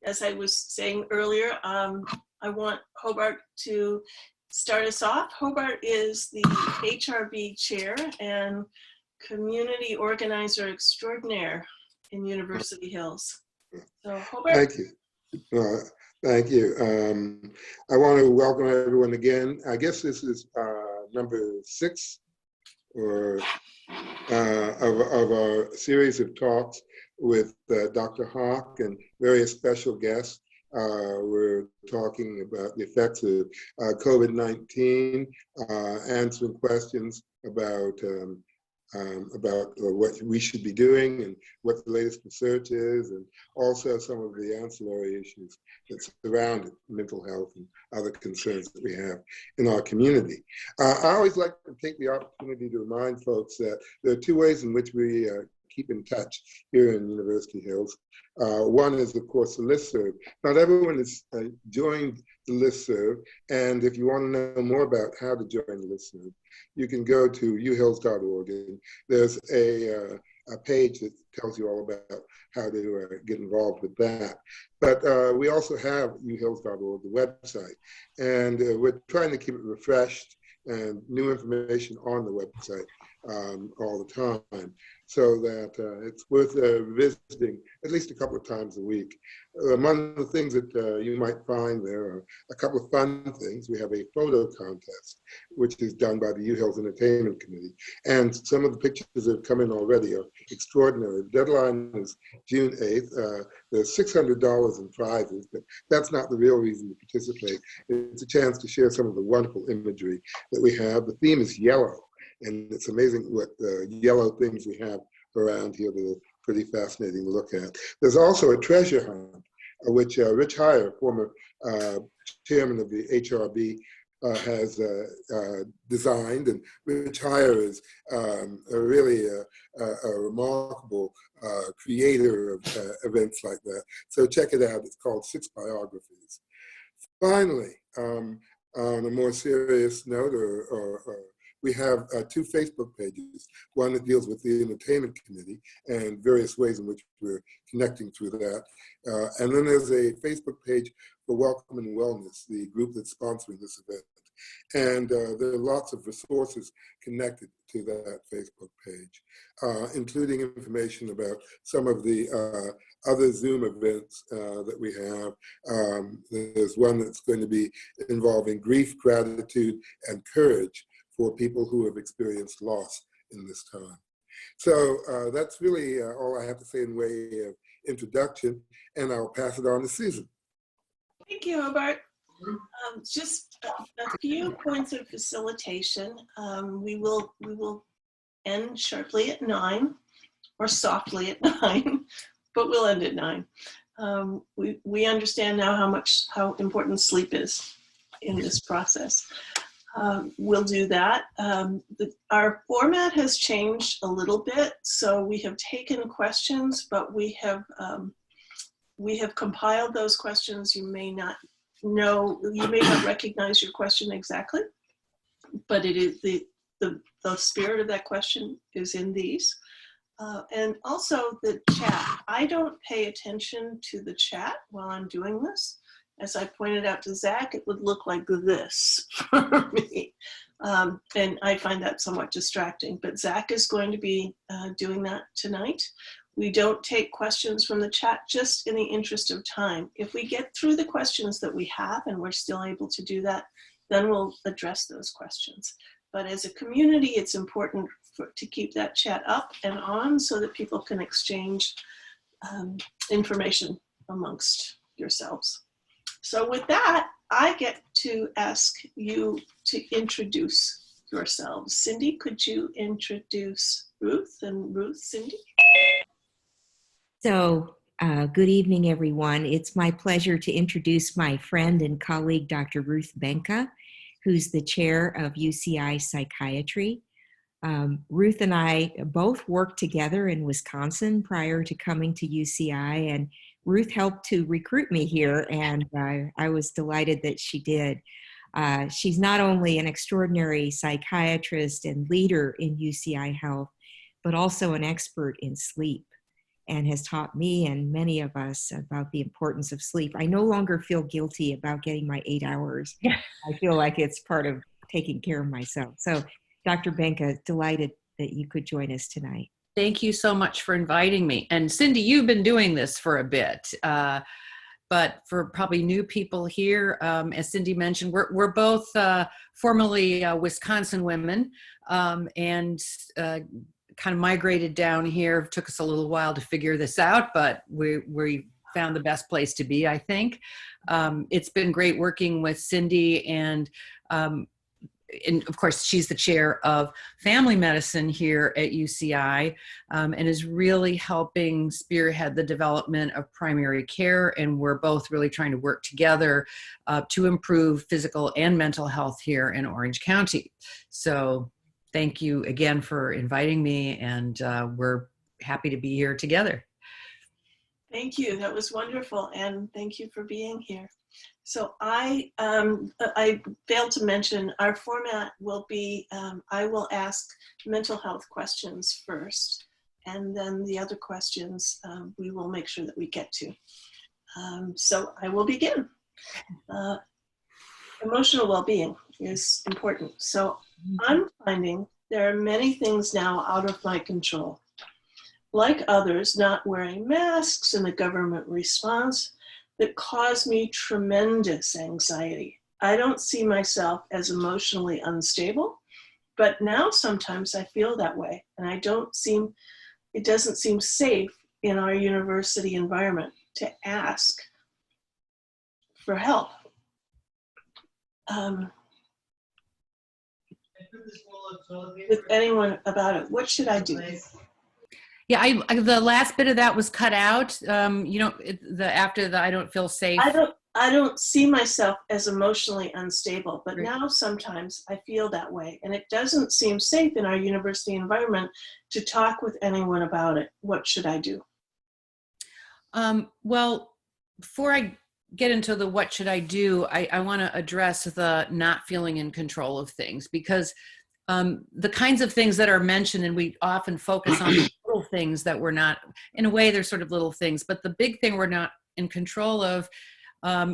as I was saying earlier, I want Hobart to start us off. Hobart is the HRB chair and community organizer extraordinaire in University Hills. So Hobart. Thank you. Thank you. I want to welcome everyone again. I guess this is number 6 or of our series of talks with Dr. Hawk and various special guests. We're talking about the effects of COVID-19, answering questions about what we should be doing and what the latest research is, and also some of the ancillary issues that surround mental health and other concerns that we have in our community. I always like to take the opportunity to remind folks that there are 2 ways in which we keep in touch here in University Hills. One is, of course, the listserv. Not everyone has joined the listserv, and if you want to know more about how to join the listserv, you can go to uhills.org, and there's a page that tells you all about how to get involved with that. But we also have uhills.org, the website, and we're trying to keep it refreshed and new information on the website all the time, so that it's worth visiting at least a couple of times a week. Among the things that you might find there are a couple of fun things. We have a photo contest, which is done by the Uhills Entertainment Committee, and some of the pictures that have come in already are extraordinary. The deadline is June 8th. There's $600 in prizes, but that's not the real reason to participate. It's a chance to share some of the wonderful imagery that we have. The theme is yellow, and it's amazing what yellow things we have around here that are pretty fascinating to look at. There's also a treasure hunt, which Rich Heyer, former chairman of the HRB, has designed, and Rich Heyer is really a remarkable creator of events like that. So check it out. It's called 6 Biographies. Finally, on a more serious note, we have 2 Facebook pages, one that deals with the Entertainment Committee and various ways in which we're connecting through that. And then there's a Facebook page for Welcome and Wellness, the group that's sponsoring this event. And there are lots of resources connected to that Facebook page, including information about some of the other Zoom events that we have. There's one that's going to be involving grief, gratitude, and courage for people who have experienced loss in this time. So that's really all I have to say in way of introduction, and I'll pass it on to Susan. Thank you, Hobart. Just a few points of facilitation. We will end sharply at 9, or softly at 9, but we'll end at 9. We understand now how important sleep is in this process. We'll do that. Our format has changed a little bit, so we have taken questions, but we have compiled those questions. You may not recognize your question exactly, but it is the spirit of that question is in these. And also the chat. I don't pay attention to the chat while I'm doing this. As I pointed out to Zach, it would look like this for me. And I find that somewhat distracting, but Zach is going to be doing that tonight. We don't take questions from the chat just in the interest of time. If we get through the questions that we have and we're still able to do that, then we'll address those questions. But as a community, it's important to keep that chat up and on so that people can exchange information amongst yourselves. So with that, I get to ask you to introduce yourselves. Cindy, could you introduce Ruth, and Ruth, Cindy? So good evening, everyone. It's my pleasure to introduce my friend and colleague, Dr. Ruth Benca, who's the chair of UCI Psychiatry. Ruth and I both worked together in Wisconsin prior to coming to UCI, and Ruth helped to recruit me here, and I was delighted that she did. She's not only an extraordinary psychiatrist and leader in UCI Health, but also an expert in sleep. and has taught me and many of us about the importance of sleep. I no longer feel guilty about getting my 8 hours. Yeah. I feel like it's part of taking care of myself. So, Dr. Benca, delighted that you could join us tonight. Thank you so much for inviting me. And Cindy, you've been doing this for a bit, but for probably new people here, as Cindy mentioned, we're both formerly Wisconsin women, and kind of migrated down here. It took us a little while to figure this out, but we found the best place to be, I think. It's been great working with Cindy, and of course, she's the chair of family medicine here at UCI, and is really helping spearhead the development of primary care. And we're both really trying to work together to improve physical and mental health here in Orange County. So thank you again for inviting me, and we're happy to be here together. Thank you. That was wonderful, and thank you for being here. So I failed to mention our format will be, I will ask mental health questions first, and then the other questions we will make sure that we get to. So I will begin. Emotional well-being is important. So I'm finding there are many things now out of my control. Like others, not wearing masks and the government response that cause me tremendous anxiety. I don't see myself as emotionally unstable, but now sometimes I feel that way, and it doesn't seem safe in our university environment to ask for help. With anyone about it, what should I do? Yeah, the last bit of that was cut out. After the I don't feel safe. I don't see myself as emotionally unstable, but now sometimes I feel that way, and it doesn't seem safe in our university environment to talk with anyone about it. What should I do? Well, before I get into the what should I do, I want to address the not feeling in control of things, because the kinds of things that are mentioned, and we often focus on the little things that we're not, in a way, they're sort of little things, but the big thing we're not in control of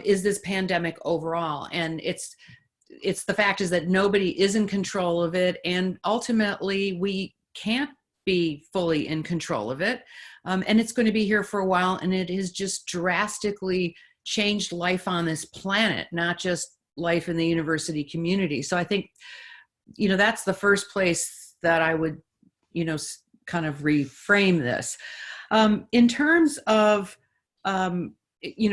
is this pandemic overall. And it's the fact is that nobody is in control of it, and ultimately we can't be fully in control of it. And it's going to be here for a while, and it has just drastically changed life on this planet, not just life in the university community. So I think, that's the first place that I would, kind of reframe this. In terms of,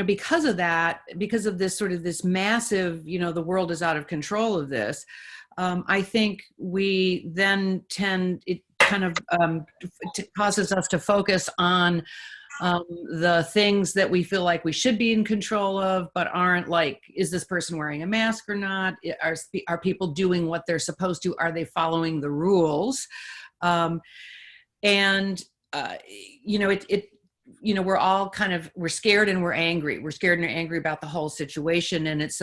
because of this sort of this massive, the world is out of control of this, I think we then it kind of causes us to focus on the things that we feel like we should be in control of, but aren't, like, is this person wearing a mask or not? Are people doing what they're supposed to? Are they following the rules? We're all we're scared and we're angry. We're scared and angry about the whole situation. And it's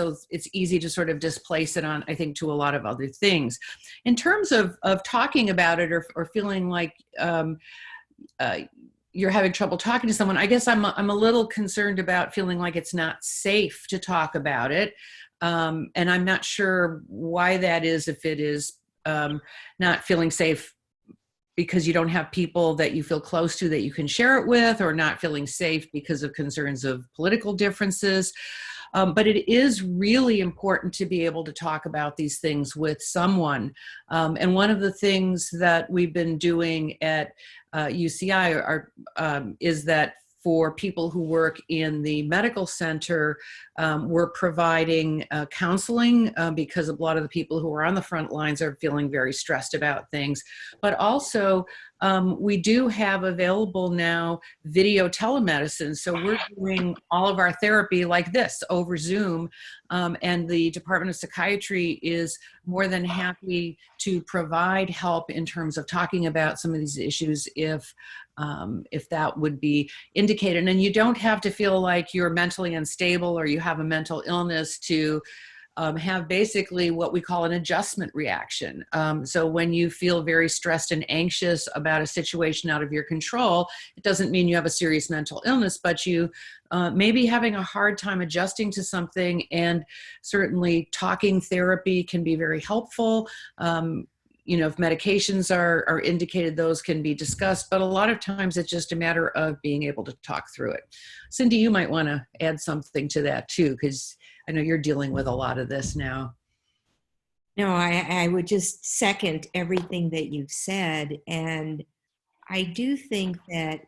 easy to sort of displace it on, I think, to a lot of other things. In terms of talking about it or feeling like, you're having trouble talking to someone, I guess I'm a little concerned about feeling like it's not safe to talk about it. And I'm not sure why that is, if it is not feeling safe because you don't have people that you feel close to that you can share it with, or not feeling safe because of concerns of political differences. But it is really important to be able to talk about these things with someone. And one of the things that we've been doing at UCI is that for people who work in the medical center, we're providing counseling because a lot of the people who are on the front lines are feeling very stressed about things. But also, we do have available now video telemedicine. So we're doing all of our therapy like this over Zoom. And the Department of Psychiatry is more than happy to provide help in terms of talking about some of these issues if that would be indicated. And you don't have to feel like you're mentally unstable or you have a mental illness to have basically what we call an adjustment reaction. So when you feel very stressed and anxious about a situation out of your control, it doesn't mean you have a serious mental illness, but you may be having a hard time adjusting to something, and certainly talking therapy can be very helpful. If medications are indicated, those can be discussed, but a lot of times it's just a matter of being able to talk through it. Cindy, you might want to add something to that too, because I know you're dealing with a lot of this now. No, I would just second everything that you've said. And I do think that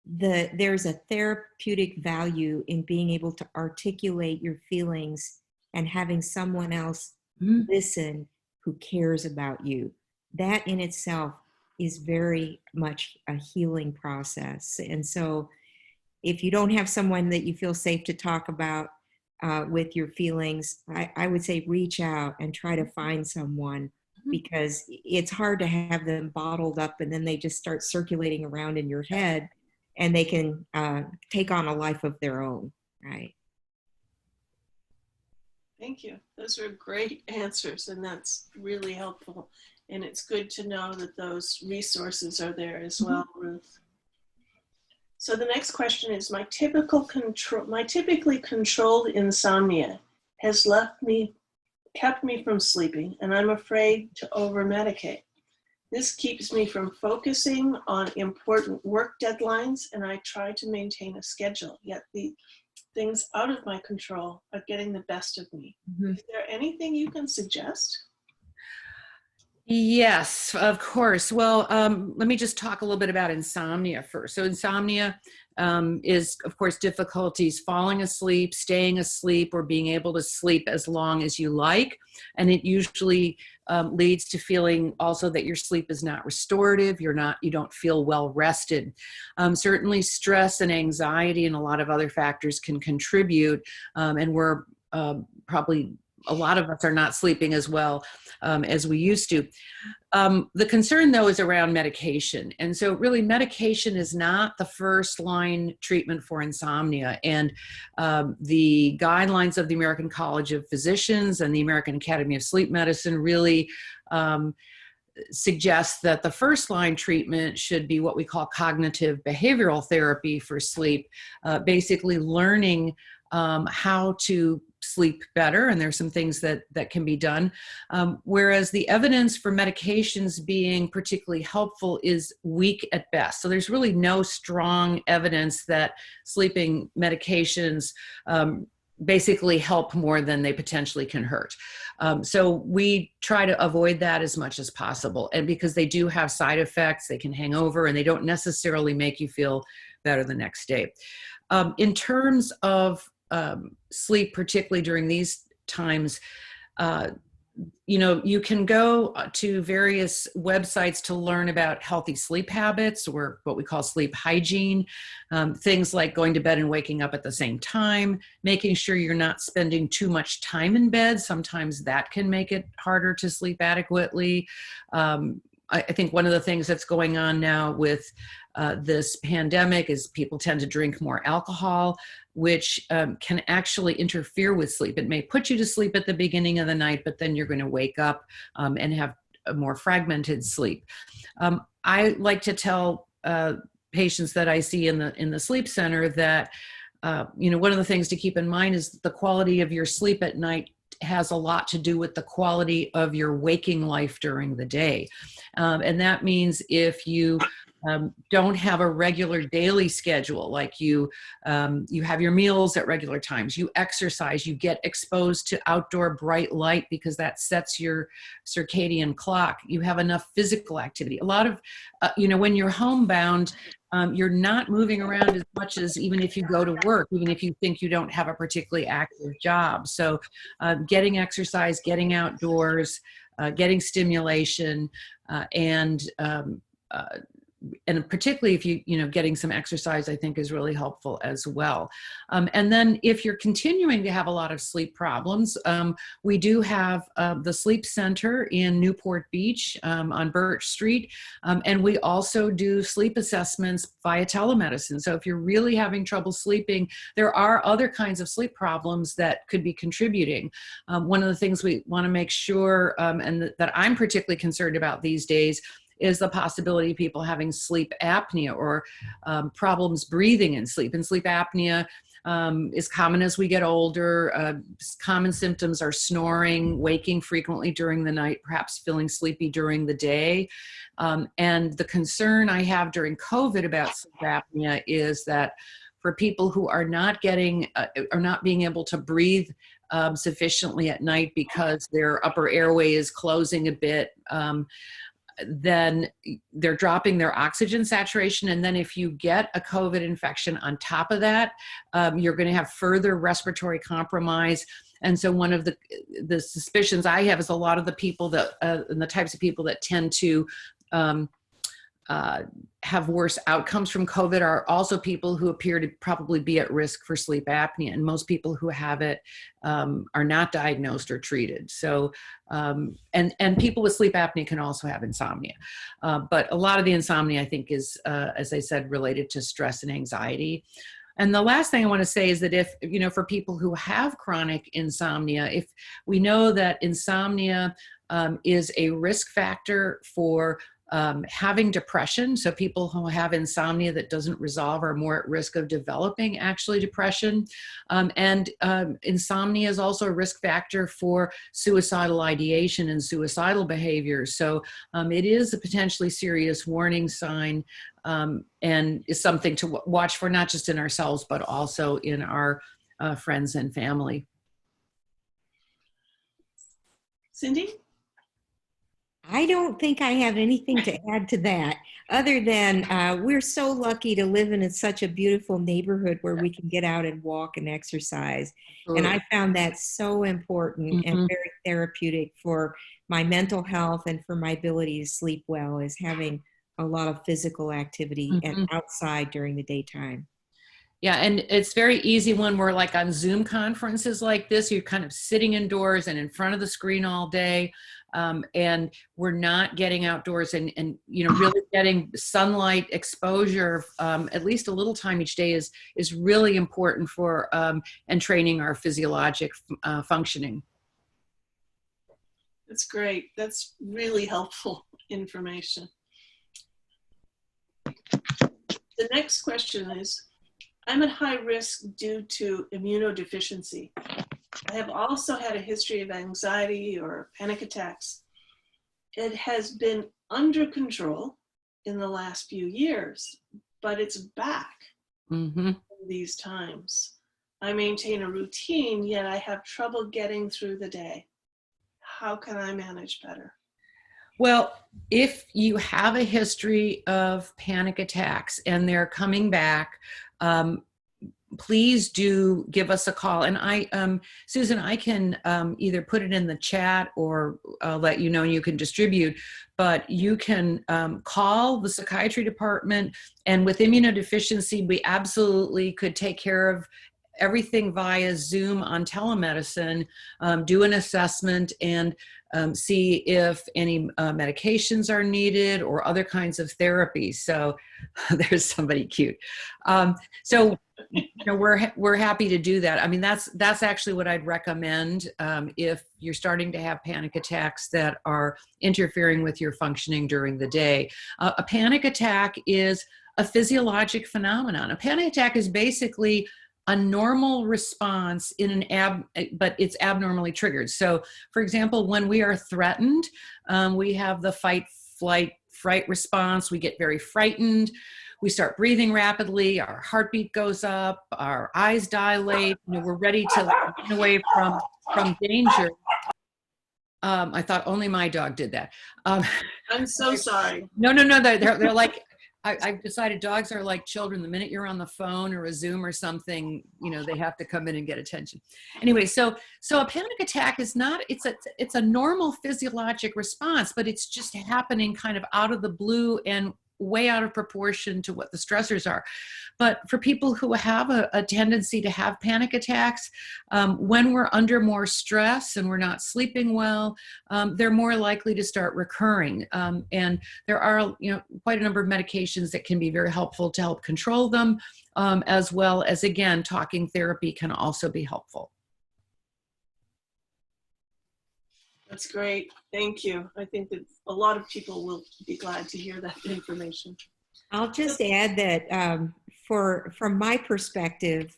there's a therapeutic value in being able to articulate your feelings and having someone else listen who cares about you. That in itself is very much a healing process. And so if you don't have someone that you feel safe to talk about with your feelings, I would say reach out and try to find someone, because it's hard to have them bottled up and then they just start circulating around in your head, and they can take on a life of their own, right? Thank you. Those are great answers, and that's really helpful. And it's good to know that those resources are there as well, Ruth. So the next question is, my typically controlled insomnia has kept me from sleeping, and I'm afraid to over-medicate. This keeps me from focusing on important work deadlines, and I try to maintain a schedule, yet the things out of my control are getting the best of me. Is there anything you can suggest? Yes, of course. Well, let me just talk a little bit about insomnia first. So insomnia is, of course, difficulties falling asleep, staying asleep, or being able to sleep as long as you like. And it usually leads to feeling also that your sleep is not restorative. You don't feel well rested. Certainly stress and anxiety and a lot of other factors can contribute. And we're probably, a lot of us are not sleeping as well as we used to. The concern, though, is around medication. And so really medication is not the first line treatment for insomnia. And the guidelines of the American College of Physicians and the American Academy of Sleep Medicine really suggest that the first line treatment should be what we call cognitive behavioral therapy for sleep, basically learning how to sleep better, and there's some things that can be done. Whereas the evidence for medications being particularly helpful is weak at best. So there's really no strong evidence that sleeping medications basically help more than they potentially can hurt. So we try to avoid that as much as possible. And because they do have side effects, they can hang over, and they don't necessarily make you feel better the next day. In terms of sleep, particularly during these times, you can go to various websites to learn about healthy sleep habits, or what we call sleep hygiene. Things like going to bed and waking up at the same time, making sure you're not spending too much time in bed. Sometimes that can make it harder to sleep adequately. I think one of the things that's going on now with this pandemic is people tend to drink more alcohol, which can actually interfere with sleep. It may put you to sleep at the beginning of the night, but then you're going to wake up and have a more fragmented sleep. I like to tell patients that I see in the sleep center that one of the things to keep in mind is the quality of your sleep at night has a lot to do with the quality of your waking life during the day. And that means if you don't have a regular daily schedule, like you have your meals at regular times, you exercise, you get exposed to outdoor bright light because that sets your circadian clock, you have enough physical activity. A lot of, when you're homebound, you're not moving around as much as even if you go to work, even if you think you don't have a particularly active job. So getting exercise, getting outdoors, getting stimulation, and and particularly if getting some exercise, I think, is really helpful as well. And then if you're continuing to have a lot of sleep problems, we do have the Sleep Center in Newport Beach on Birch Street. And we also do sleep assessments via telemedicine. So if you're really having trouble sleeping, there are other kinds of sleep problems that could be contributing. One of the things we want to make sure, and that I'm particularly concerned about these days, is the possibility of people having sleep apnea or problems breathing in sleep. And sleep apnea is common as we get older. Common symptoms are snoring, waking frequently during the night, perhaps feeling sleepy during the day. And the concern I have during COVID about sleep apnea is that for people who are not getting, are not being able to breathe sufficiently at night because their upper airway is closing a bit, then they're dropping their oxygen saturation. And then if you get a COVID infection on top of that, you're going to have further respiratory compromise. And so one of the suspicions I have is a lot of the people that, and the types of people that tend to have worse outcomes from COVID are also people who appear to probably be at risk for sleep apnea. And most people who have it are not diagnosed or treated. So, and people with sleep apnea can also have insomnia. But a lot of the insomnia, I think, is, as I said, related to stress and anxiety. And the last thing I want to say is that if, for people who have chronic insomnia, if we know that insomnia is a risk factor for having depression. So people who have insomnia that doesn't resolve are more at risk of developing actually depression. And insomnia is also a risk factor for suicidal ideation and suicidal behavior. So it is a potentially serious warning sign, and is something to watch for, not just in ourselves, but also in our friends and family. Cindy? I don't think I have anything to add to that, other than we're so lucky to live in such a beautiful neighborhood where we can get out and walk and exercise. And I found that so important and very therapeutic for my mental health and for my ability to sleep well, is having a lot of physical activity and outside during the daytime. Yeah, and it's very easy when we're like on Zoom conferences like this, you're kind of sitting indoors and in front of the screen all day, and we're not getting outdoors and really getting sunlight exposure, at least a little time each day is really important for and training our physiologic functioning. That's great. That's really helpful information. The next question is, I'm at high risk due to immunodeficiency. I have also had a history of anxiety or panic attacks. It has been under control in the last few years, but it's back these times. I maintain a routine, yet I have trouble getting through the day. How can I manage better? Well, if you have a history of panic attacks and they're coming back, please do give us a call. And Susan, I can either put it in the chat or let you know, and you can distribute, but you can call the psychiatry department. And with immunodeficiency, we absolutely could take care of everything via Zoom on telemedicine, do an assessment, and see if any medications are needed or other kinds of therapies. So there's somebody cute. So we're happy to do that. I mean, that's actually what I'd recommend if you're starting to have panic attacks that are interfering with your functioning during the day. A panic attack is a physiologic phenomenon. A panic attack is basically a normal response but it's abnormally triggered. So for example, when we are threatened, we have the fight, flight, fright response. We get very frightened. We start breathing rapidly. Our heartbeat goes up. Our eyes dilate. We're ready to run away from danger. I thought only my dog did that. I'm so sorry. No. They're like, I've decided dogs are like children. The minute you're on the phone or a Zoom or something, they have to come in and get attention. Anyway, so a panic attack is not, it's a normal physiologic response, but it's just happening kind of out of the blue. And way out of proportion to what the stressors are. But for people who have a tendency to have panic attacks, when we're under more stress and we're not sleeping well, they're more likely to start recurring. And there are, quite a number of medications that can be very helpful to help control them, as well as, again, talking therapy can also be helpful. That's great. Thank you. I think that a lot of people will be glad to hear that information. I'll just add that from my perspective,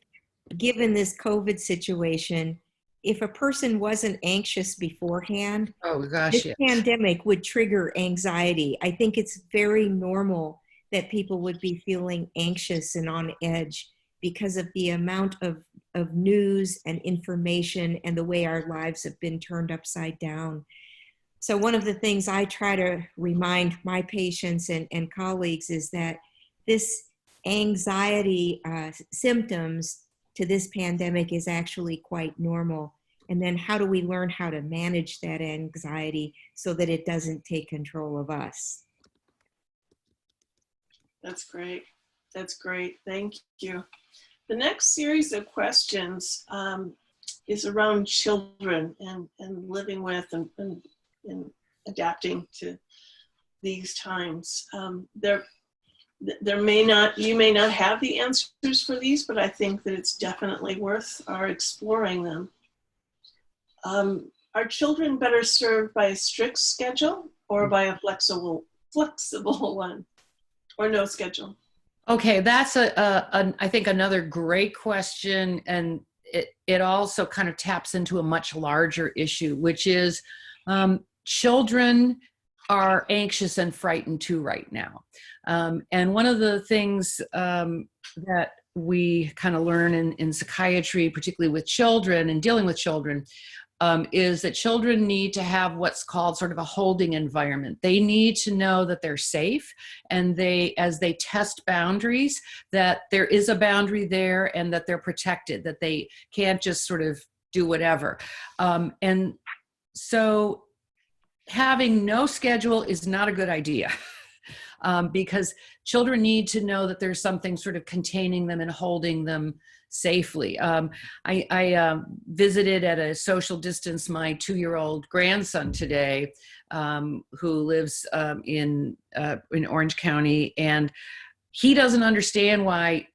given this COVID situation, if a person wasn't anxious beforehand, Oh gosh, this yeah. pandemic would trigger anxiety. I think it's very normal that people would be feeling anxious and on edge because of the amount of news and information and the way our lives have been turned upside down. So one of the things I try to remind my patients and colleagues is that this anxiety symptoms to this pandemic is actually quite normal. And then how do we learn how to manage that anxiety so that it doesn't take control of us? That's great. That's great. Thank you. The next series of questions is around children and living with and adapting to these times. You may not have the answers for these, but I think that it's definitely worth our exploring them. Are children better served by a strict schedule or by a flexible one, or no schedule? Okay, that's I think another great question, and it also kind of taps into a much larger issue, which is children are anxious and frightened too right now. And one of the things that we kind of learn in psychiatry, particularly with children and dealing with children, is that children need to have what's called sort of a holding environment. They need to know that they're safe, and as they test boundaries, that there is a boundary there and that they're protected, that they can't just sort of do whatever. And so having no schedule is not a good idea. Because children need to know that there's something sort of containing them and holding them safely. I visited at a social distance my 2-year-old grandson today, who lives in Orange County, and he doesn't understand why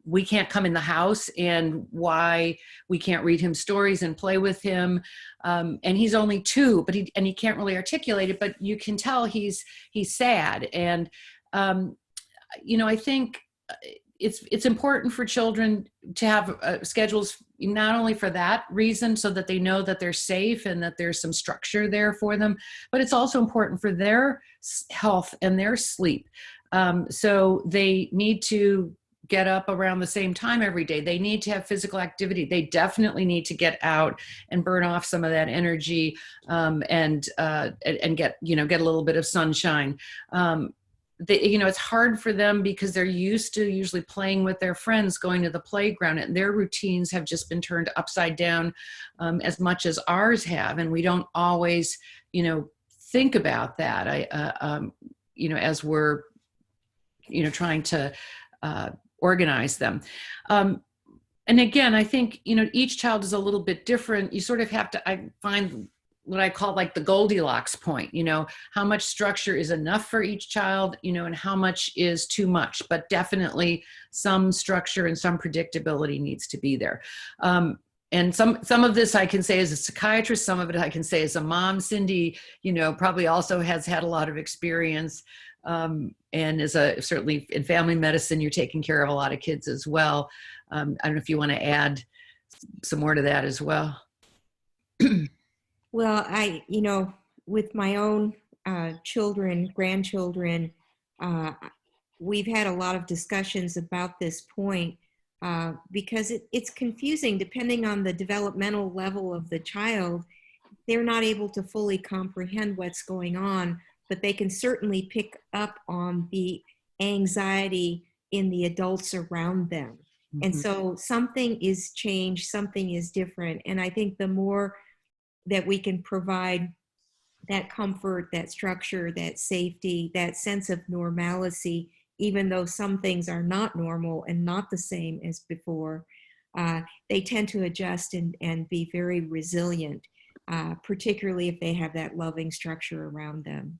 we can't come in the house and why we can't read him stories and play with him. And he's only 2, but he can't really articulate it, but you can tell he's sad. And, I think it's important for children to have schedules, not only for that reason, so that they know that they're safe and that there's some structure there for them, but it's also important for their health and their sleep. So they need to get up around the same time every day. They need to have physical activity. They definitely need to get out and burn off some of that energy, and get a little bit of sunshine. It's hard for them because they're used to usually playing with their friends, going to the playground, and their routines have just been turned upside down, as much as ours have. And we don't always, think about that. As we're, trying to organize them. And again, I think, each child is a little bit different. You sort of have to, I find what I call like the Goldilocks point, how much structure is enough for each child, and how much is too much, but definitely some structure and some predictability needs to be there. And some of this I can say as a psychiatrist, some of it I can say as a mom. Cindy, probably also has had a lot of experience, and certainly in family medicine, you're taking care of a lot of kids as well. I don't know if you want to add some more to that as well. Well, with my own children, grandchildren, we've had a lot of discussions about this point, because it's confusing depending on the developmental level of the child. They're not able to fully comprehend what's going on, but they can certainly pick up on the anxiety in the adults around them. Mm-hmm. And so something is changed, something is different. And I think the more that we can provide that comfort, that structure, that safety, that sense of normalcy, even though some things are not normal and not the same as before. They tend to adjust and be very resilient, particularly if they have that loving structure around them.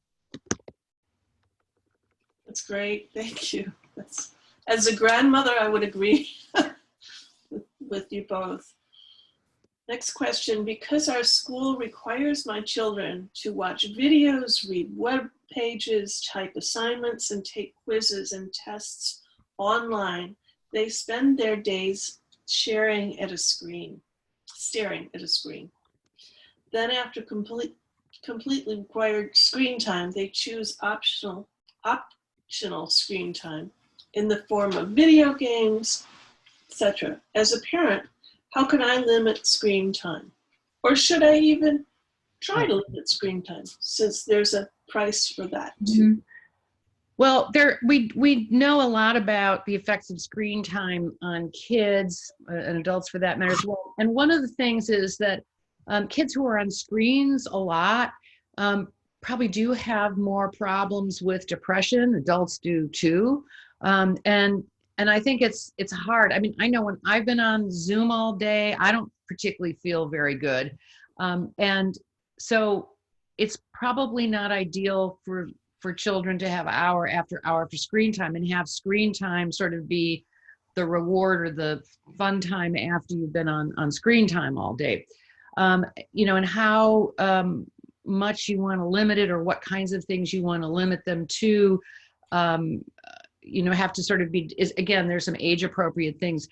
That's great. Thank you. As a grandmother, I would agree with you both. Next question. Because our school requires my children to watch videos, read web pages, type assignments, and take quizzes and tests online, they spend their days staring at a screen. Then after completely required screen time, they choose optional screen time in the form of video games, etc. As a parent, how can I limit screen time? Or should I even try to limit screen time, since there's a price for that too? Well, we know a lot about the effects of screen time on kids and adults for that matter as well. And one of the things is that kids who are on screens a lot probably do have more problems with depression. Adults do too. And I think it's hard. I mean, I know when I've been on Zoom all day, I don't particularly feel very good. And so it's probably not ideal for children to have hour after hour for screen time, and have screen time sort of be the reward or the fun time after you've been on screen time all day. You know, and how much you want to limit it, or what kinds of things you want to limit them to, you know, have to sort of be, again, there's some age appropriate things.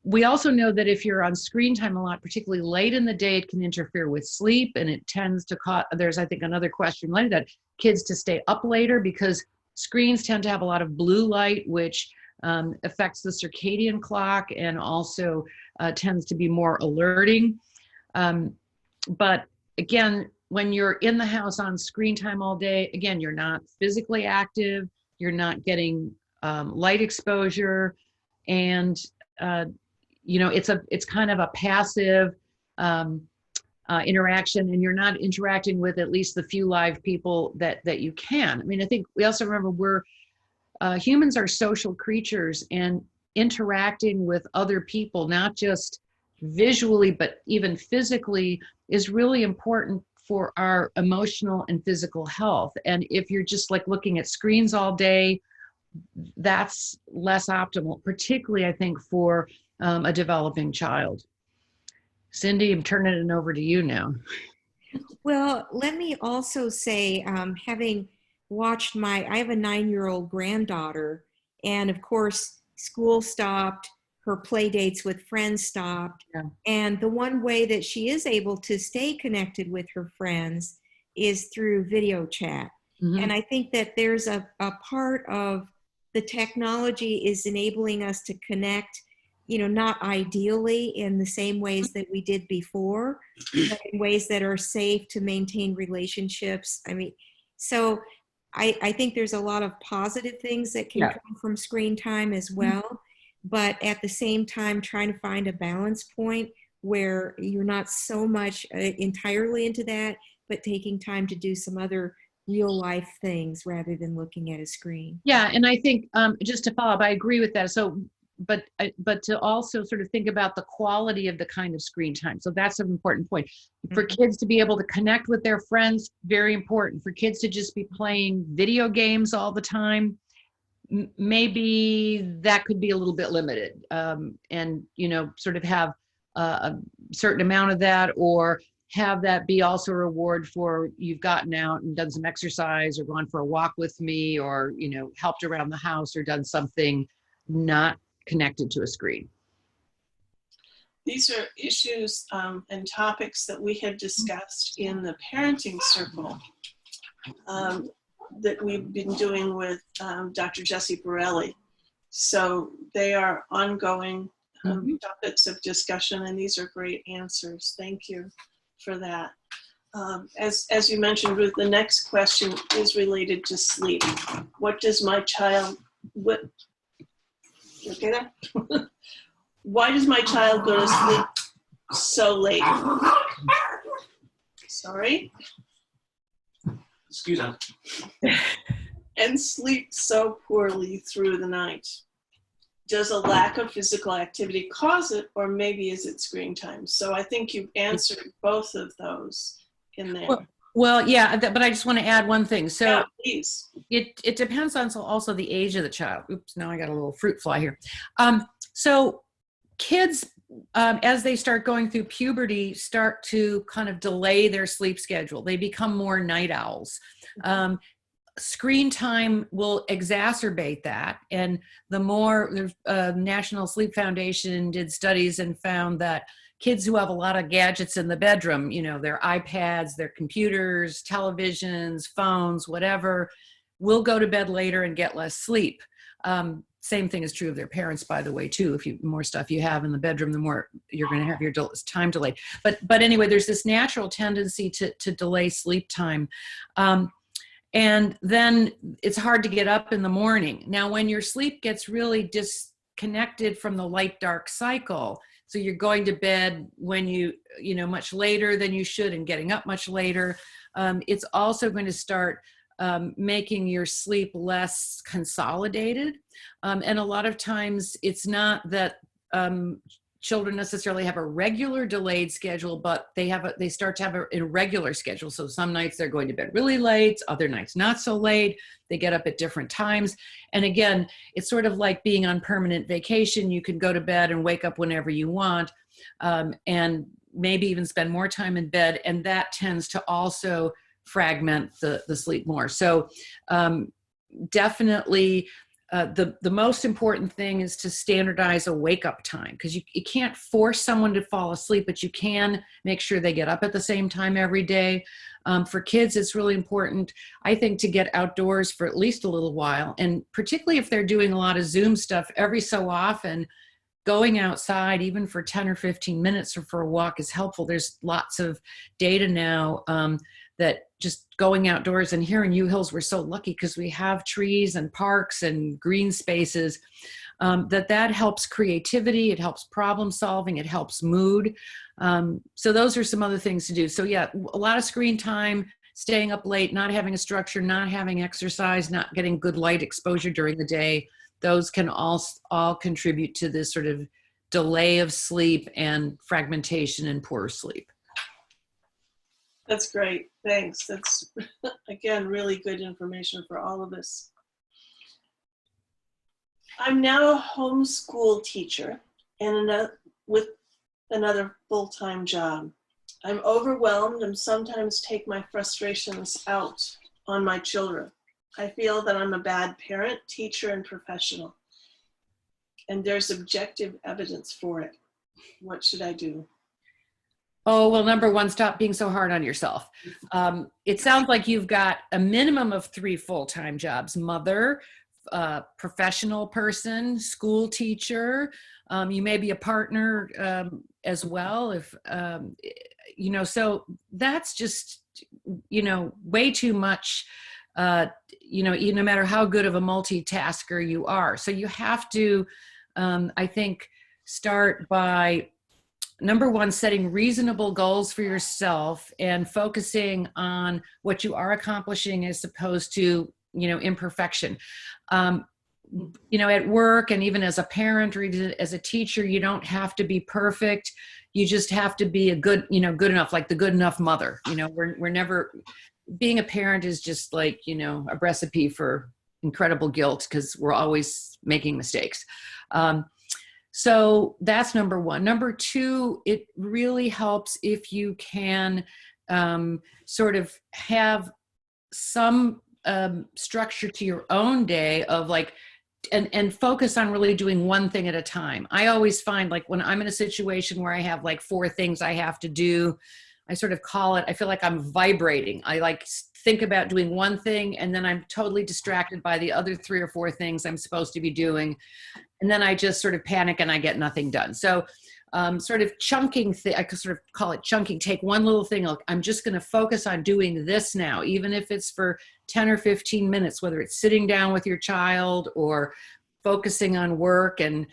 We also know that if you're on screen time a lot, particularly late in the day, it can interfere with sleep, and it tends to cause, there's, I think, another question like that, kids to stay up later, because screens tend to have a lot of blue light, which affects the circadian clock, and also tends to be more alerting. But again, when you're in the house on screen time all day, again, you're not physically active, you're not getting light exposure, and you know, it's kind of a passive interaction, and you're not interacting with at least the few live people that you can. I mean, I think we also remember humans are social creatures, and interacting with other people, not just visually, but even physically, is really important for our emotional and physical health. And if you're just like looking at screens all day, that's less optimal, particularly I think for a developing child. Cindy, I'm turning it over to you now. Well, let me also say, having watched I have a 9-year-old granddaughter, and of course, school stopped, her play dates with friends stopped. Yeah. And the one way that she is able to stay connected with her friends is through video chat. Mm-hmm. And I think that there's a part of the technology is enabling us to connect, you know, not ideally in the same ways that we did before, but in ways that are safe to maintain relationships. I mean, so I think there's a lot of positive things that can come from screen time as well, but at the same time, trying to find a balance point where you're not so much entirely into that, but taking time to do some other real life things rather than looking at a screen. Yeah, and I think just to follow up, I agree with that. So, but to also sort of think about the quality of the kind of screen time. So that's an important point. For kids to be able to connect with their friends, very important. For kids to just be playing video games all the time, maybe that could be a little bit limited. And, you know, sort of have a certain amount of that, or have that be also a reward for you've gotten out and done some exercise, or gone for a walk with me, or, you know, helped around the house, or done something not connected to a screen. These are issues and topics that we have discussed in the parenting circle that we've been doing with Dr. Jessie Borelli. So they are ongoing topics of discussion, and these are great answers. Thank you for that. As you mentioned, Ruth, the next question is related to sleep. What does my child, okay that? Why does my child go to sleep so late? Sorry. Excuse me. and sleep so poorly through the night? Does a lack of physical activity cause it, or maybe is it screen time? So I think you've answered both of those in there. Well, yeah, but I just want to add one thing. So yeah, please. it depends on also the age of the child. Oops, now I got a little fruit fly here. So kids, as they start going through puberty, start to kind of delay their sleep schedule. They become more night owls. Screen time will exacerbate that. And the more the National Sleep Foundation did studies and found that kids who have a lot of gadgets in the bedroom, you know, their iPads, their computers, televisions, phones, whatever, will go to bed later and get less sleep. Same thing is true of their parents, by the way, too. If you more stuff you have in the bedroom, the more you're going to have your time delayed. But anyway, there's this natural tendency to delay sleep time. And then it's hard to get up in the morning. Now, when your sleep gets really disconnected from the light-dark cycle, so you're going to bed when you know, much later than you should and getting up much later, it's also going to start making your sleep less consolidated. And a lot of times it's not that children necessarily have a regular delayed schedule, but they start to have an irregular schedule. So some nights they're going to bed really late, other nights not so late. They get up at different times. And again, it's sort of like being on permanent vacation. You can go to bed and wake up whenever you want, and maybe even spend more time in bed. And that tends to also fragment the sleep more. So definitely the most important thing is to standardize a wake-up time, because you can't force someone to fall asleep, but you can make sure they get up at the same time every day. For kids, it's really important, I think, to get outdoors for at least a little while, and particularly if they're doing a lot of Zoom stuff, every so often, going outside, even for 10 or 15 minutes or for a walk, is helpful. There's lots of data now that just going outdoors, and here in Uhills, we're so lucky because we have trees and parks and green spaces, that helps creativity, it helps problem solving, it helps mood. So those are some other things to do. So yeah, a lot of screen time, staying up late, not having a structure, not having exercise, not getting good light exposure during the day. Those can all contribute to this sort of delay of sleep and fragmentation and poor sleep. That's great. Thanks. That's, again, really good information for all of us. I'm now a homeschool teacher and with another full-time job. I'm overwhelmed and sometimes take my frustrations out on my children. I feel that I'm a bad parent, teacher, and professional. And there's objective evidence for it. What should I do? Oh, well, number one, stop being so hard on yourself. It sounds like you've got a minimum of 3 full-time jobs: mother, professional person, school teacher. You may be a partner as well. If you know, so that's just, you know, way too much. You know, no matter how good of a multitasker you are. So you have to, I think, start by, number one, setting reasonable goals for yourself and focusing on what you are accomplishing as opposed to, you know, imperfection. You know, at work and even as a parent or even as a teacher, you don't have to be perfect. You just have to be a good, you know, good enough, like the good enough mother. You know, we're never, being a parent is just like, you know, a recipe for incredible guilt because we're always making mistakes. So that's number one. Number two, it really helps if you can sort of have some structure to your own day of like, and focus on really doing one thing at a time. I always find, like, when I'm in a situation where I have like 4 things I have to do, I sort of call it, I feel like I'm vibrating. I like think about doing one thing and then I'm totally distracted by the other 3 or 4 things I'm supposed to be doing. And then I just sort of panic and I get nothing done. So sort of chunking, I could sort of call it chunking. Take one little thing, like, I'm just going to focus on doing this now, even if it's for 10 or 15 minutes, whether it's sitting down with your child or focusing on work. And,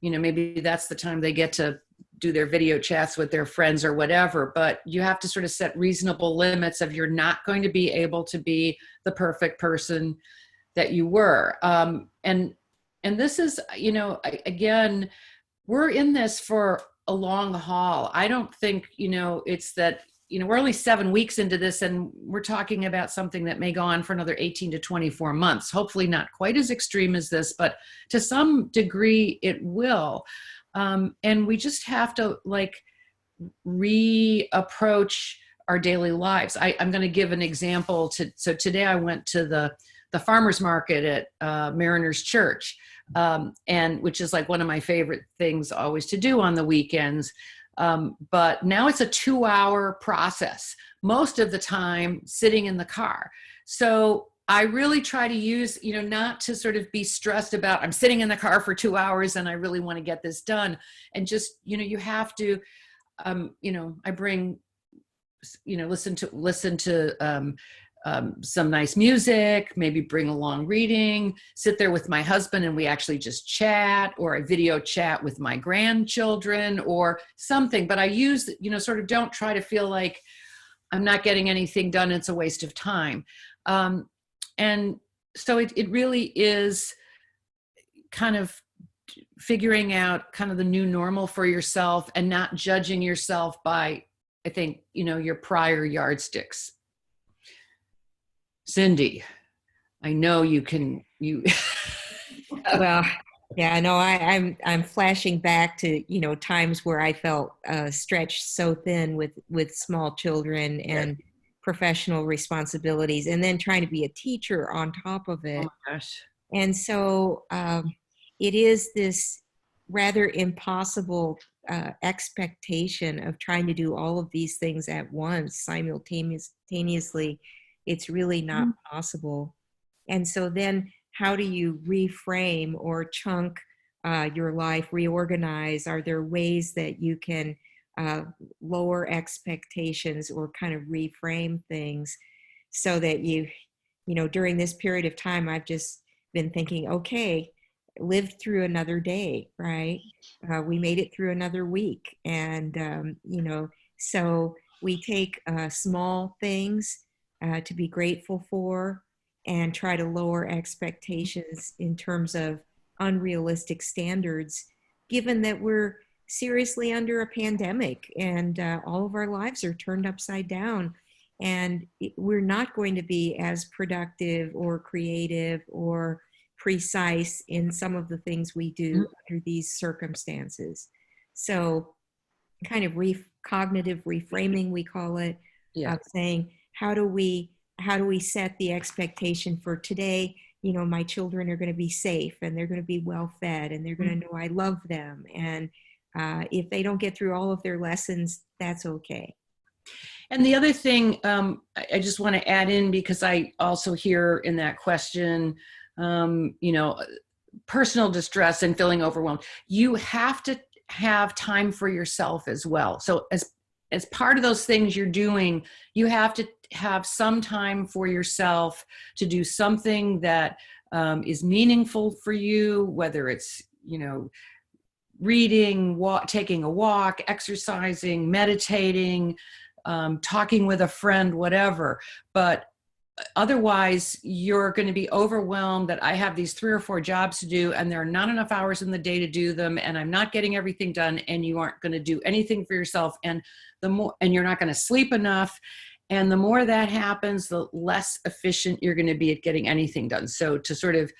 you know, maybe that's the time they get to do their video chats with their friends or whatever, but you have to sort of set reasonable limits of you're not going to be able to be the perfect person that you were. And this is, you know, again, we're in this for a long haul. I don't think, you know, it's that, you know, we're only 7 weeks into this and we're talking about something that may go on for another 18 to 24 months. Hopefully not quite as extreme as this, but to some degree it will. And we just have to like reapproach our daily lives. I'm going to give an example. So today I went to the farmer's market at Mariners Church, and which is like one of my favorite things always to do on the weekends. But now it's a 2-hour process, most of the time sitting in the car. So I really try to use, you know, not to sort of be stressed about, I'm sitting in the car for 2 hours and I really want to get this done. And just, you know, you have to, you know, I bring, you know, listen to some nice music, maybe bring along reading, sit there with my husband and we actually just chat, or a video chat with my grandchildren or something. But I use, you know, sort of don't try to feel like I'm not getting anything done. It's a waste of time. And so it really is kind of figuring out kind of the new normal for yourself and not judging yourself by, I think, you know, your prior yardsticks. Cindy, I know you. Well, yeah, no, I'm flashing back to, you know, times where I felt stretched so thin with small children and professional responsibilities, and then trying to be a teacher on top of it. Oh my gosh. And so it is this rather impossible expectation of trying to do all of these things at once simultaneously. It's really not possible. And so then how do you reframe or chunk your life, reorganize? Are there ways that you can lower expectations or kind of reframe things so that you know, during this period of time, I've just been thinking, okay, lived through another day, right? We made it through another week. And, you know, so we take small things to be grateful for and try to lower expectations in terms of unrealistic standards, given that we're seriously under a pandemic and all of our lives are turned upside down. And we're not going to be as productive or creative or precise in some of the things we do under these circumstances. So kind of cognitive reframing, we call it, of saying, how do we set the expectation for today? You know, my children are going to be safe and they're going to be well fed and they're going to know I love them. And if they don't get through all of their lessons, that's okay. And the other thing I just want to add in, because I also hear in that question, you know, personal distress and feeling overwhelmed. You have to have time for yourself as well. So as part of those things you're doing, you have to have some time for yourself to do something that is meaningful for you, whether it's, you know, reading, taking a walk, exercising, meditating, talking with a friend, whatever. But otherwise, you're going to be overwhelmed that I have these 3 or 4 jobs to do and there are not enough hours in the day to do them, and I'm not getting everything done, and you aren't going to do anything for yourself, and you're not going to sleep enough. And the more that happens, the less efficient you're going to be at getting anything done. So to sort of,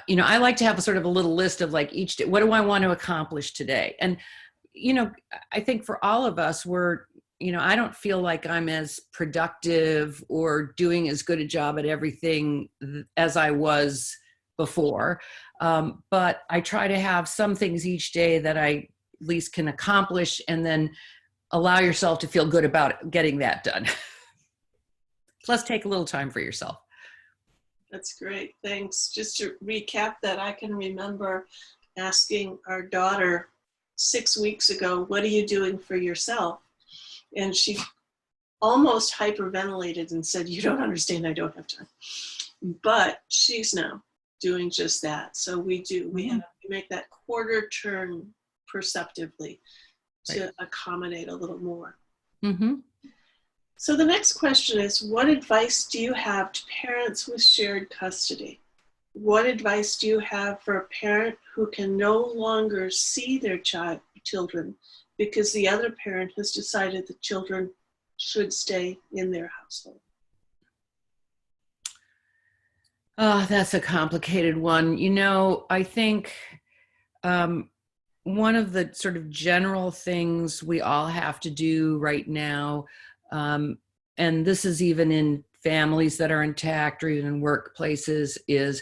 you know, I like to have a sort of a little list of like each day, what do I want to accomplish today? And, you know, I think for all of us, you know, I don't feel like I'm as productive or doing as good a job at everything as I was before. But I try to have some things each day that I at least can accomplish, and then allow yourself to feel good about getting that done. Plus take a little time for yourself. That's great. Thanks. Just to recap that, I can remember asking our daughter 6 weeks ago, what are you doing for yourself? And she almost hyperventilated and said, you don't understand, I don't have time. But she's now doing just that. So we make that quarter turn perceptively to accommodate a little more. Mm-hmm. So the next question is, what advice do you have to parents with shared custody? What advice do you have for a parent who can no longer see their children because the other parent has decided the children should stay in their household? Oh, that's a complicated one. I think one of the sort of general things we all have to do right now, and this is even in families that are intact or even in workplaces, is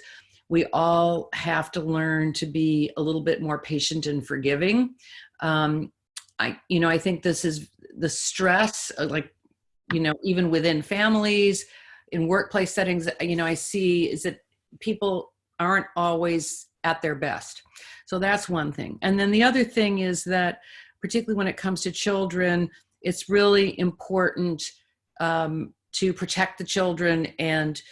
we all have to learn to be a little bit more patient and forgiving. I think this is the stress, even within families, in workplace settings, I see is that people aren't always at their best. So that's one thing. And then the other thing is that, particularly when it comes to children, it's really important to protect the children and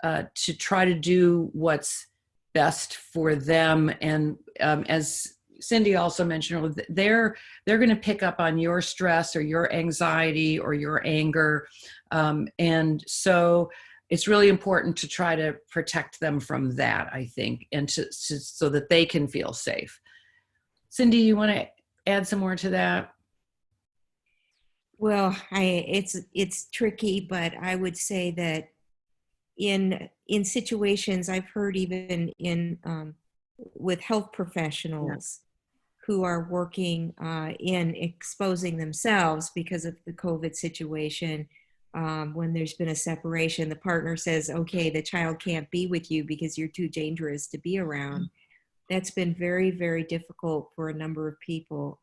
to try to do what's best for them. And as Cindy also mentioned, they're going to pick up on your stress or your anxiety or your anger. And so it's really important to try to protect them from that, I think, and so that they can feel safe. Cindy, you want to add some more to that? Well, it's tricky, but I would say that in situations I've heard, even in with health professionals who are working in exposing themselves because of the COVID situation, when there's been a separation, the partner says, okay, the child can't be with you because you're too dangerous to be around. That's been very, very difficult for a number of people.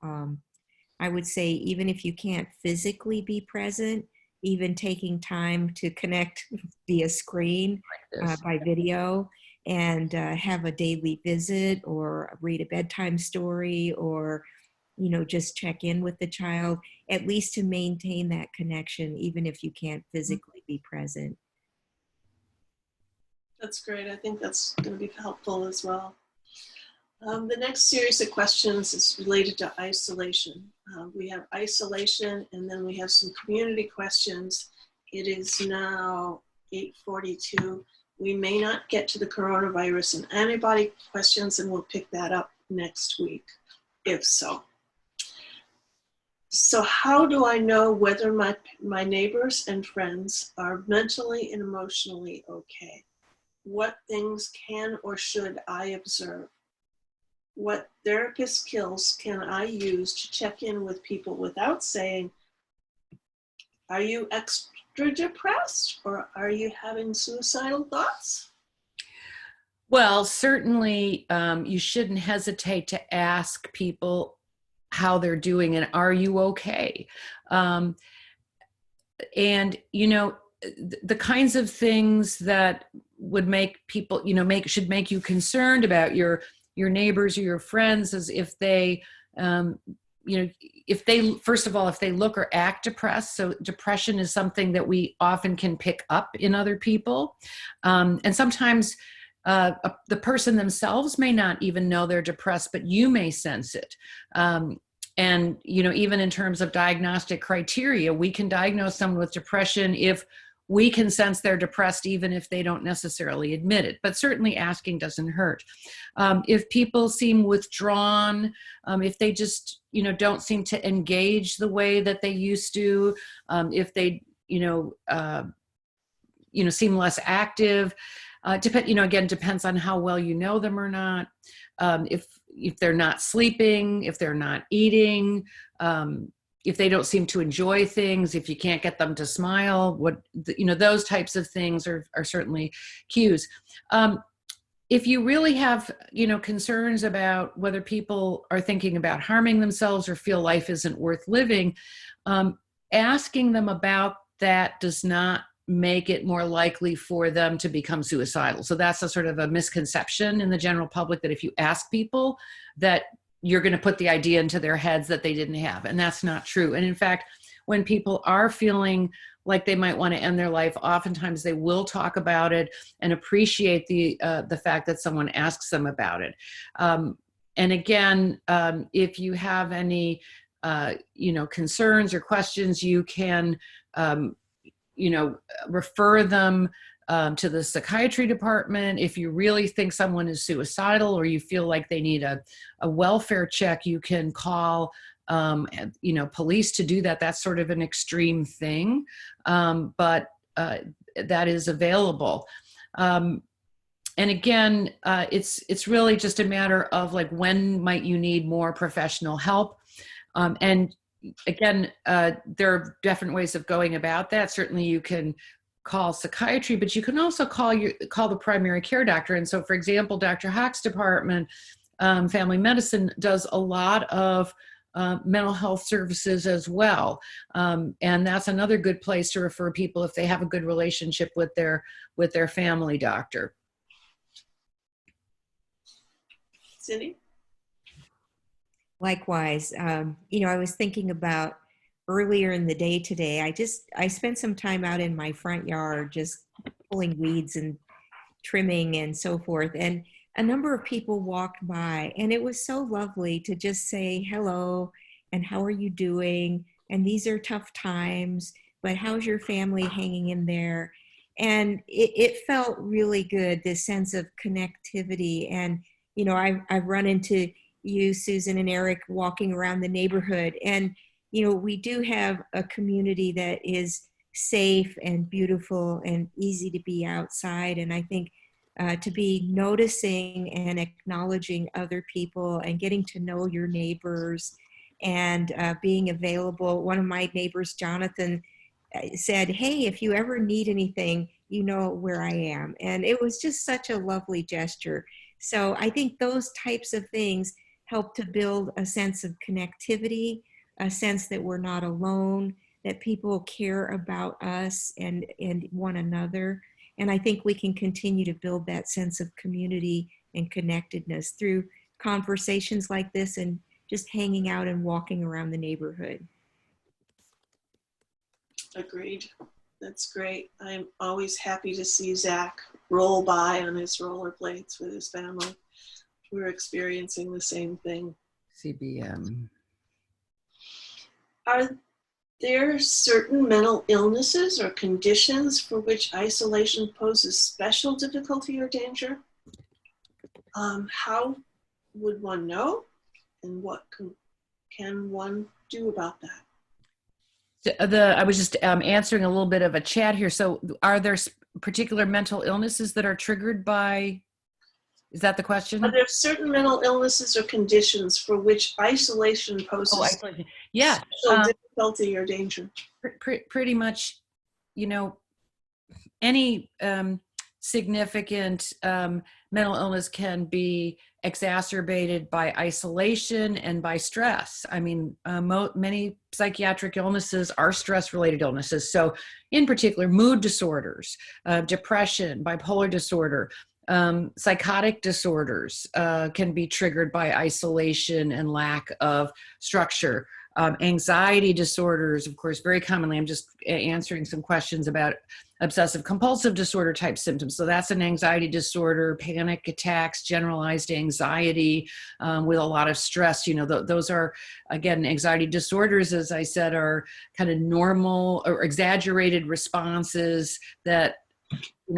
I would say even if you can't physically be present, even taking time to connect via screen, by video, and have a daily visit or read a bedtime story, or just check in with the child, at least to maintain that connection, even if you can't physically be present. That's great. I think that's going to be helpful as well. The next series of questions is related to isolation. We have isolation, and then we have some community questions. It is now 8:42. We may not get to the coronavirus and antibody questions, and we'll pick that up next week, if so. So how do I know whether my neighbors and friends are mentally and emotionally okay? What things can or should I observe? What therapist skills can I use to check in with people without saying, are you extra depressed or are you having suicidal thoughts? Well, certainly you shouldn't hesitate to ask people how they're doing and are you okay? And, the kinds of things that would make people, should make you concerned about your neighbors or your friends is if they, first of all, if they look or act depressed. So depression is something that we often can pick up in other people. And sometimes the person themselves may not even know they're depressed, but you may sense it. And, even in terms of diagnostic criteria, we can diagnose someone with depression if we can sense they're depressed, even if they don't necessarily admit it. But certainly asking doesn't hurt. If people seem withdrawn, if they just, don't seem to engage the way that they used to, if they, seem less active, again, depends on how well you know them or not. If they're not sleeping, if they're not eating, if they don't seem to enjoy things, if you can't get them to smile, those types of things are certainly cues. If you really have, concerns about whether people are thinking about harming themselves or feel life isn't worth living, asking them about that does not make it more likely for them to become suicidal. So that's a sort of a misconception in the general public that if you ask people that you're going to put the idea into their heads that they didn't have. And that's not true. And in fact, when people are feeling like they might want to end their life, oftentimes they will talk about it and appreciate the fact that someone asks them about it. And again, if you have any, concerns or questions, you can, refer them to the psychiatry department. If you really think someone is suicidal or you feel like they need a welfare check, you can call, police to do that. That's sort of an extreme thing, but that is available. And again, it's really just a matter of like, when might you need more professional help? And again, there are different ways of going about that. Certainly you can call psychiatry, but you can also call the primary care doctor. And so, for example, Dr. Hawk's department, family medicine, does a lot of mental health services as well. And that's another good place to refer people if they have a good relationship with their family doctor. Cindy? Likewise, I was thinking about earlier in the day today, I spent some time out in my front yard just pulling weeds and trimming and so forth. And a number of people walked by, and it was so lovely to just say hello and how are you doing? And these are tough times, but how's your family hanging in there? And it felt really good, this sense of connectivity. And, I've run into you, Susan and Eric, walking around the neighborhood. And, we do have a community that is safe and beautiful and easy to be outside. And I think to be noticing and acknowledging other people and getting to know your neighbors and being available. One of my neighbors, Jonathan, said, hey, if you ever need anything, you know where I am. And it was just such a lovely gesture. So I think those types of things help to build a sense of connectivity, a sense that we're not alone, that people care about us and one another. And I think we can continue to build that sense of community and connectedness through conversations like this and just hanging out and walking around the neighborhood. Agreed. That's great. I'm always happy to see Zach roll by on his rollerblades with his family. We're experiencing the same thing. CBM. Are there certain mental illnesses or conditions for which isolation poses special difficulty or danger? How would one know? And what can one do about that? I was just answering a little bit of a chat here. So are there particular mental illnesses that are triggered by, is that the question? Are there certain mental illnesses or conditions for which isolation poses isolation. Yeah. special difficulty or danger? Pretty much, any significant mental illness can be exacerbated by isolation and by stress. I mean, many psychiatric illnesses are stress-related illnesses. So in particular, mood disorders, depression, bipolar disorder, psychotic disorders can be triggered by isolation and lack of structure. Anxiety disorders, of course, very commonly. I'm just answering some questions about obsessive compulsive disorder type symptoms. So that's an anxiety disorder, panic attacks, generalized anxiety with a lot of stress. Those are, again, anxiety disorders, as I said, are kind of normal or exaggerated responses that,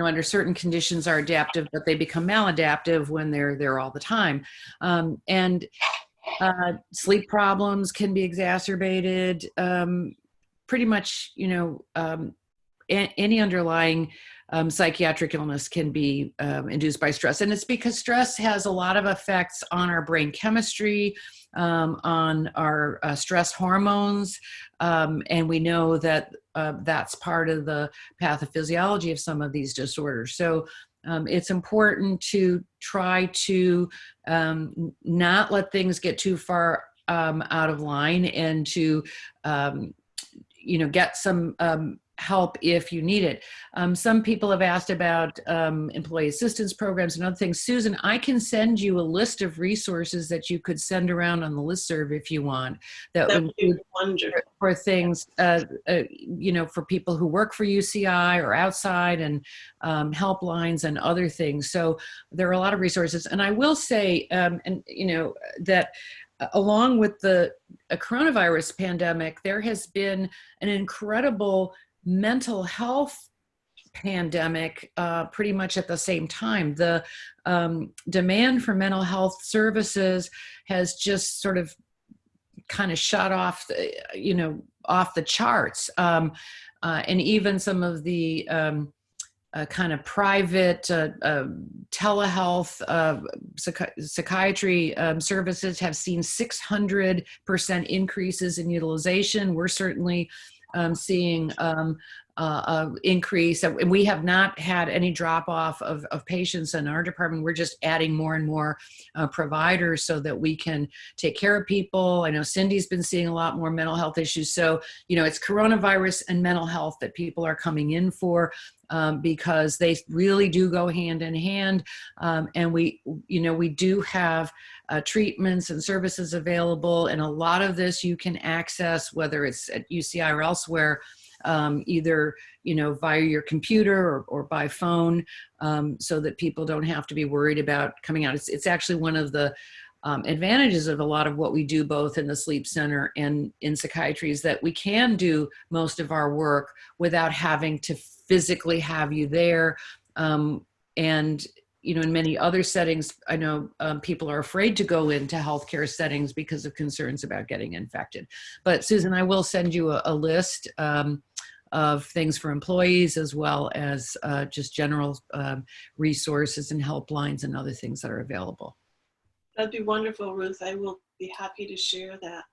under certain conditions are adaptive, but they become maladaptive when they're there all the time. And sleep problems can be exacerbated. Pretty much, any underlying psychiatric illness can be induced by stress. And it's because stress has a lot of effects on our brain chemistry, on our stress hormones. And we know that that's part of the pathophysiology of some of these disorders. So it's important to try to not let things get too far out of line and to, get some help if you need it. Some people have asked about employee assistance programs and other things. Susan, I can send you a list of resources that you could send around on the listserv if you want. That That would would be include wonderful. for things, you know, for people who work for UCI or outside, and helplines and other things. So there are a lot of resources. And I will say, and you know, that along with the coronavirus pandemic, there has been an incredible mental health pandemic pretty much at the same time. The demand for mental health services has just sort of kind of shot off, you know, off the charts. And even some of the kind of private telehealth psychiatry services have seen 600% increases in utilization. We're certainly seeing increase, and we have not had any drop off of patients in our department. We're just adding more and more providers so that we can take care of people. I know Cindy's been seeing a lot more mental health issues. So, you know, it's coronavirus and mental health that people are coming in for, because they really do go hand in hand. And we, you know, we do have treatments and services available, and a lot of this you can access, whether it's at UCI or elsewhere, either, you know, via your computer or by phone, so that people don't have to be worried about coming out. It's actually one of the advantages of a lot of what we do, both in the sleep center and in psychiatry, is that we can do most of our work without having to physically have you there. And you know, in many other settings, I know people are afraid to go into healthcare settings because of concerns about getting infected. But Susan, I will send you a list of things for employees, as well as just general resources and helplines and other things that are available. That'd be wonderful, Ruth. I will be happy to share that.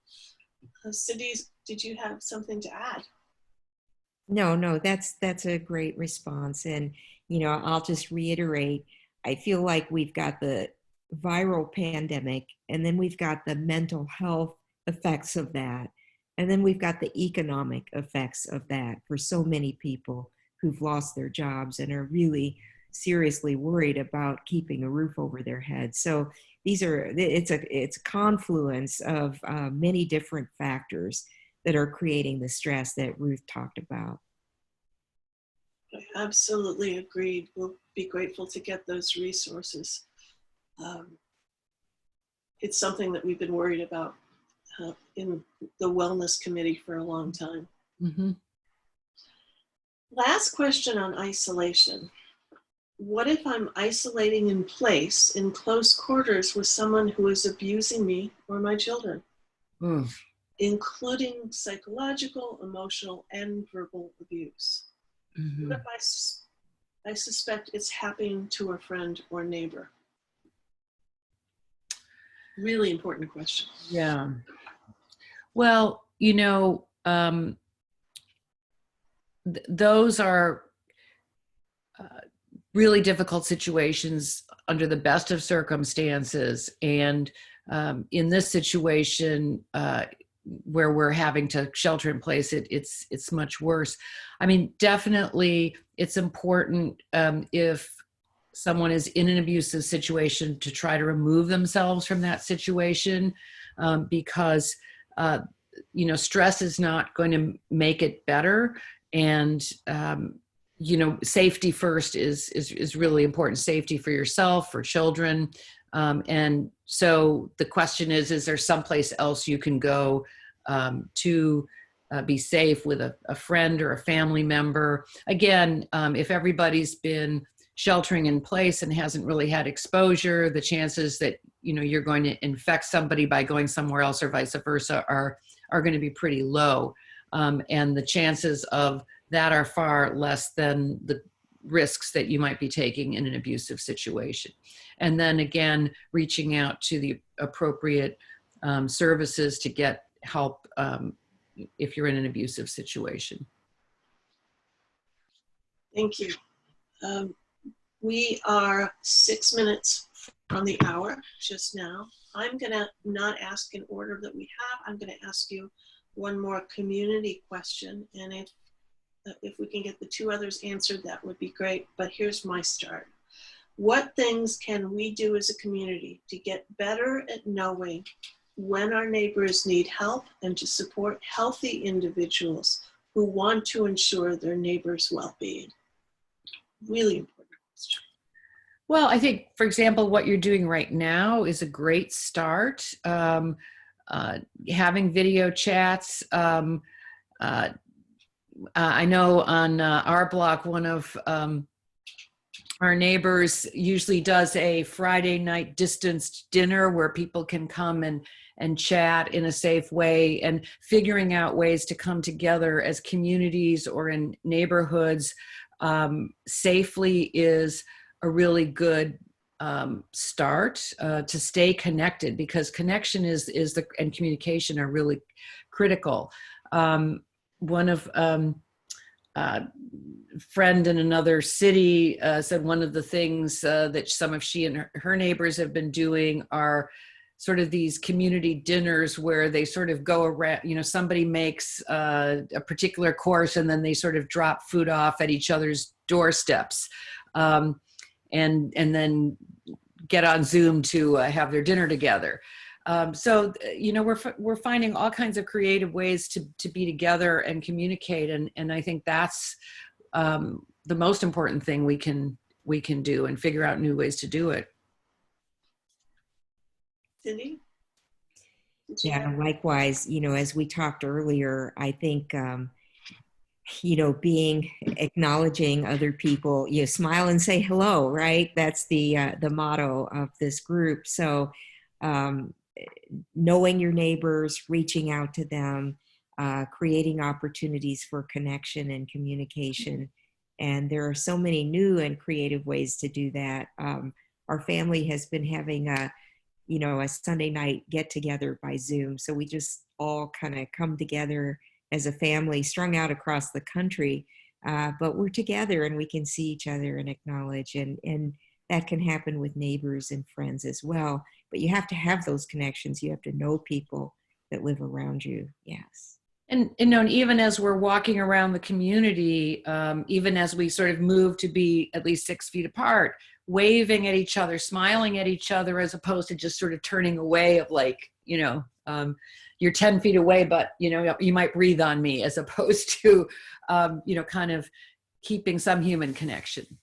Cindy, did you have something to add? No, that's a great response. And, you know, I'll just reiterate, I feel like we've got the viral pandemic, and then we've got the mental health effects of that. And then we've got the economic effects of that for so many people who've lost their jobs and are really seriously worried about keeping a roof over their head. So it's a confluence of many different factors that are creating the stress that Ruth talked about. I absolutely agreed. We'll be grateful to get those resources. It's something that we've been worried about in the wellness committee for a long time. Mm-hmm. Last question on isolation. What if I'm isolating in place in close quarters with someone who is abusing me or my children, including psychological, emotional, and verbal abuse? Mm-hmm. What if I suspect it's happening to a friend or neighbor? Really important question. Yeah. Well, you know, those are really difficult situations under the best of circumstances. And in this situation, where we're having to shelter in place, it's much worse. I mean, definitely it's important if someone is in an abusive situation to try to remove themselves from that situation, because you know, stress is not going to make it better. And you know, safety first is really important. Safety for yourself, for children. And so the question is there someplace else you can go to be safe with a friend or a family member? Again, if everybody's been sheltering in place and hasn't really had exposure, the chances that, you know, you're going to infect somebody by going somewhere else or vice versa are going to be pretty low. And the chances of that are far less than the risks that you might be taking in an abusive situation. And then again, reaching out to the appropriate services to get help if you're in an abusive situation. Thank you. We are 6 minutes from the hour just now. I'm gonna not ask in order that we have. I'm gonna ask you one more community question. And if if we can get the two others answered, that would be great. But here's my start. What things can we do as a community to get better at knowing when our neighbors need help and to support healthy individuals who want to ensure their neighbors' well-being? Really important question. Well, I think, for example, what you're doing right now is a great start. Having video chats. I know on our block, one of our neighbors usually does a Friday night distanced dinner where people can come and chat in a safe way, and figuring out ways to come together as communities or in neighborhoods safely is a really good start to stay connected, because connection and communication are really critical. One of friend in another city said one of the things that some of she and her neighbors have been doing are sort of these community dinners where they sort of go around, somebody makes a particular course and then they sort of drop food off at each other's doorsteps, and then get on Zoom to have their dinner together. So we're finding all kinds of creative ways to be together and communicate, and I think that's the most important thing we can do, and figure out new ways to do it. Cindy? Yeah, likewise, as we talked earlier, I think, acknowledging other people, smile and say hello, right? That's the motto of this group. So knowing your neighbors, reaching out to them, creating opportunities for connection and communication. And there are so many new and creative ways to do that. Our family has been having a Sunday night get together by Zoom. So we just all kind of come together as a family, strung out across the country, but we're together and we can see each other and acknowledge, and that can happen with neighbors and friends as well. But you have to have those connections. You have to know people that live around you. Yes. And even as we're walking around the community, even as we sort of move to be at least 6 feet apart, waving at each other, smiling at each other, as opposed to just sort of turning away of you're 10 feet away, but you might breathe on me, as opposed to, kind of keeping some human connection.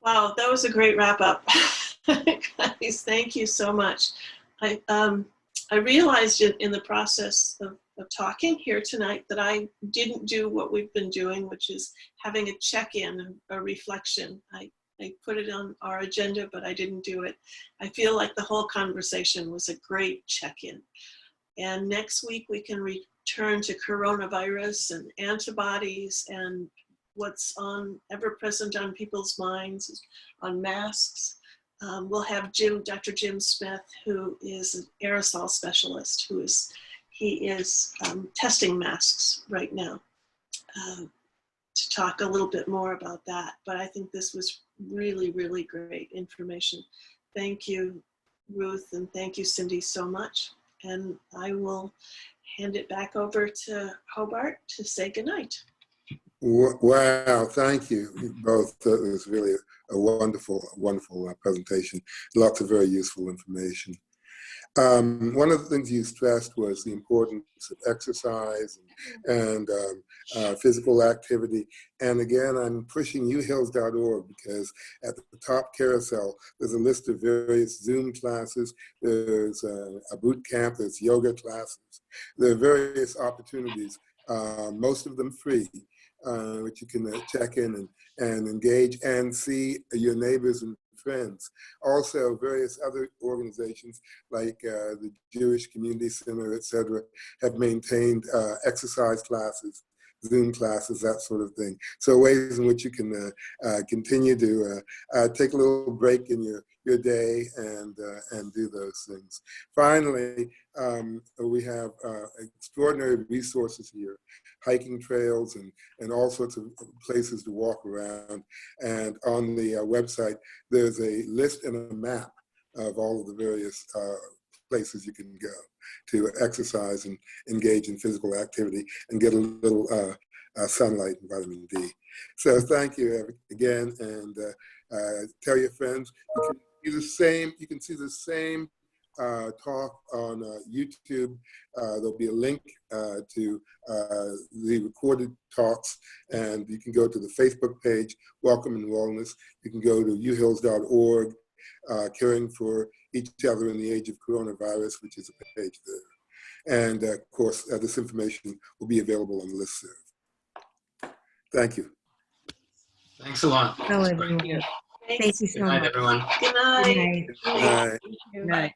Wow, that was a great wrap up. Guys, thank you so much. I realized in the process of talking here tonight that I didn't do what we've been doing, which is having a check-in, a reflection. I put it on our agenda, but I didn't do it. I feel like the whole conversation was a great check-in. And next week we can return to coronavirus and antibodies and what's ever present on people's minds, on masks. We'll have Dr. Jim Smith, who is an aerosol specialist, he is testing masks right now, to talk a little bit more about that. But I think this was really, really great information. Thank you, Ruth, and thank you, Cindy, so much. And I will hand it back over to Hobart to say goodnight. Wow, thank you both. It was really a wonderful, wonderful presentation. Lots of very useful information. One of the things you stressed was the importance of exercise and physical activity. And again, I'm pushing Uhills.org, because at the top carousel, there's a list of various Zoom classes. There's a boot camp, there's yoga classes. There are various opportunities, most of them free, which you can check in and engage and see your neighbors and friends. Also, various other organizations like the Jewish Community Center, etc., have maintained exercise classes, Zoom classes, that sort of thing. So ways in which you can continue to take a little break in your day and do those things. Finally, we have extraordinary resources here, hiking trails and all sorts of places to walk around. And on the website, there's a list and a map of all of the various places you can go to exercise and engage in physical activity and get a little sunlight and vitamin D. So thank you again, and tell your friends. You can see the same talk on YouTube. There'll be a link to the recorded talks, and you can go to the Facebook page, Welcome and Wellness. You can go to uhills.org, Caring for Each Other in the Age of Coronavirus, which is a page there. And of course, this information will be available on the listserv. Thank you. Thanks a lot. Hello, everyone. Thanks. Thank you so Good night, much. everyone. Good night. Good night. Bye. Thank you. Right.